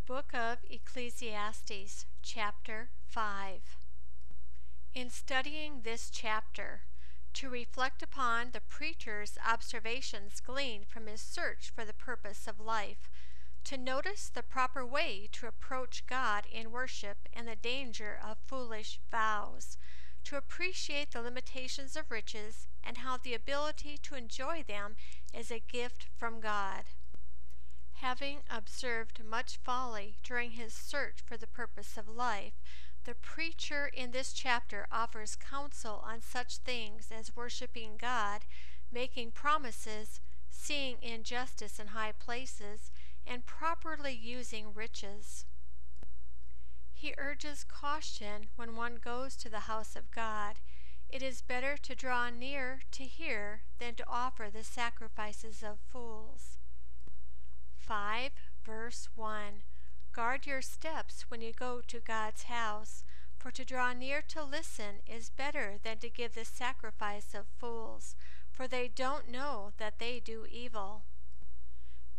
The Book of Ecclesiastes, Chapter 5. In studying this chapter, to reflect upon the preacher's observations gleaned from his search for the purpose of life, to notice the proper way to approach God in worship and the danger of foolish vows, to appreciate the limitations of riches and how the ability to enjoy them is a gift from God. Having observed much folly during his search for the purpose of life, the preacher in this chapter offers counsel on such things as worshiping God, making promises, seeing injustice in high places, and properly using riches. He urges caution when one goes to the house of God. It is better to draw near to hear than to offer the sacrifices of fools. 5 verse 1. Guard your steps when you go to God's house, for to draw near to listen is better than to give the sacrifice of fools, for they don't know that they do evil.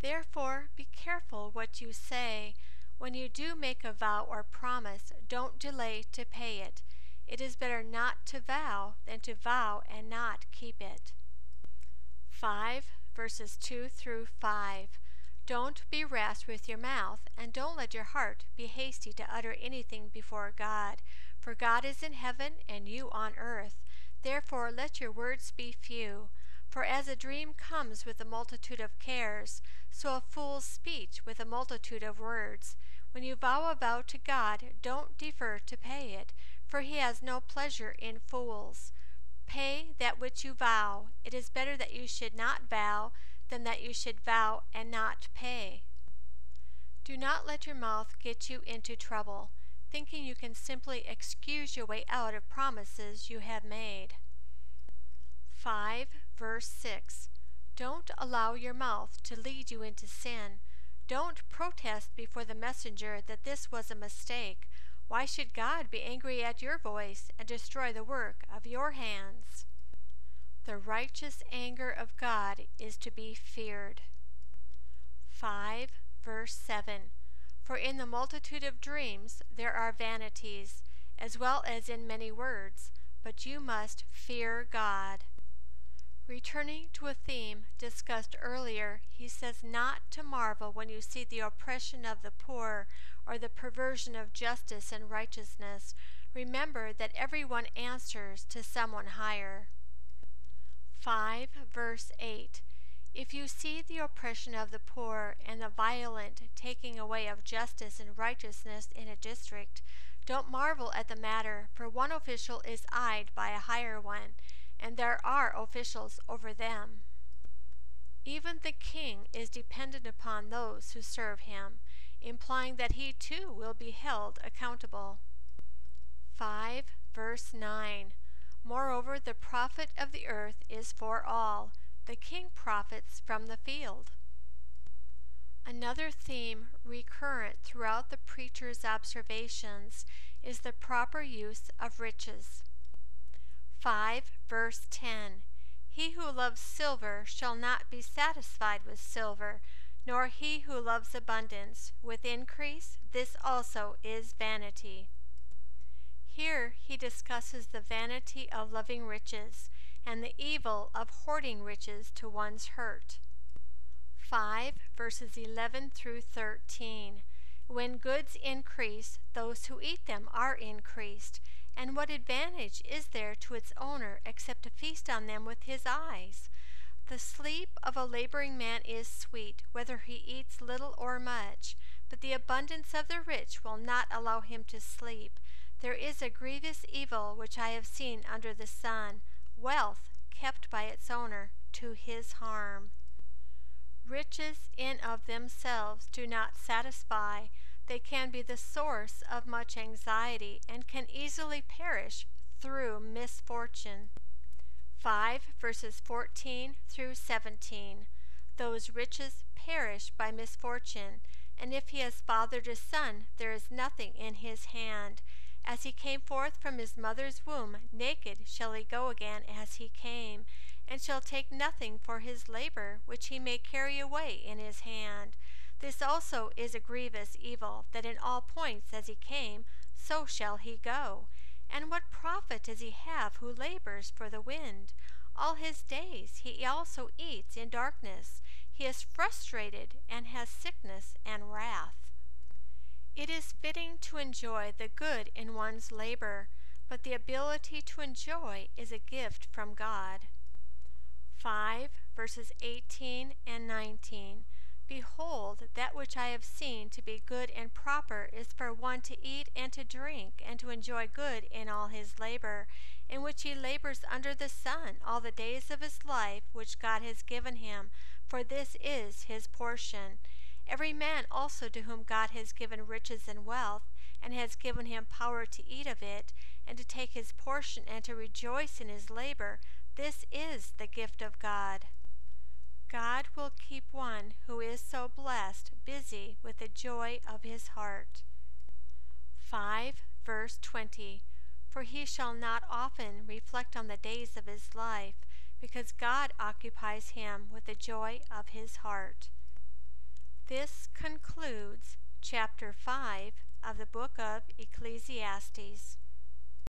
Therefore be careful what you say. When you do make a vow or promise, don't delay to pay it. It is better not to vow than to vow and not keep it. 5 verses 2 through 5. Don't be rash with your mouth, and don't let your heart be hasty to utter anything before God. For God is in heaven, and you on earth. Therefore let your words be few. For as a dream comes with a multitude of cares, so a fool's speech with a multitude of words. When you vow a vow to God, don't defer to pay it, for he has no pleasure in fools. Pay that which you vow. It is better that you should not vow than that you should vow and not pay. Do not let your mouth get you into trouble, thinking you can simply excuse your way out of promises you have made. 5 verse 6. Don't allow your mouth to lead you into sin. Don't protest before the messenger that this was a mistake. Why should God be angry at your voice and destroy the work of your hands? The righteous anger of God is to be feared. 5 verse 7. For in the multitude of dreams there are vanities, as well as in many words, but you must fear God. Returning to a theme discussed earlier, he says not to marvel when you see the oppression of the poor or the perversion of justice and righteousness. Remember that everyone answers to someone higher. 5 verse 8. If you see the oppression of the poor and the violent taking away of justice and righteousness in a district, don't marvel at the matter, for one official is eyed by a higher one, and there are officials over them. Even the king is dependent upon those who serve him, implying that he too will be held accountable. 5 verse 9. Moreover, the profit of the earth is for all. The king profits from the field. Another theme recurrent throughout the preacher's observations is the proper use of riches. 5 verse 10. He who loves silver shall not be satisfied with silver, nor he who loves abundance with increase. This also is vanity. Here he discusses the vanity of loving riches and the evil of hoarding riches to one's hurt. 5 verses 11 through 13. When goods increase, those who eat them are increased, and what advantage is there to its owner except to feast on them with his eyes? The sleep of a laboring man is sweet, whether he eats little or much, but the abundance of the rich will not allow him to sleep. There is a grievous evil which I have seen under the sun, wealth kept by its owner to his harm. Riches in of themselves do not satisfy. They can be the source of much anxiety and can easily perish through misfortune. 5 verses 14 through 17. Those riches perish by misfortune, and if he has fathered a son, there is nothing in his hand. As he came forth from his mother's womb, naked shall he go again as he came, and shall take nothing for his labor, which he may carry away in his hand. This also is a grievous evil, that in all points as he came, so shall he go. And what profit does he have who labors for the wind? All his days he also eats in darkness. He is frustrated and has sickness and wrath. It is fitting to enjoy the good in one's labor, but the ability to enjoy is a gift from God. 5 verses 18 and 19. Behold, that which I have seen to be good and proper is for one to eat and to drink, and to enjoy good in all his labor, in which he labors under the sun all the days of his life which God has given him, for this is his portion. Every man also to whom God has given riches and wealth, and has given him power to eat of it, and to take his portion, and to rejoice in his labor, this is the gift of God. God will keep one who is so blessed busy with the joy of his heart. 5 verse 20. For he shall not often reflect on the days of his life, because God occupies him with the joy of his heart. This concludes chapter 5 of the book of Ecclesiastes.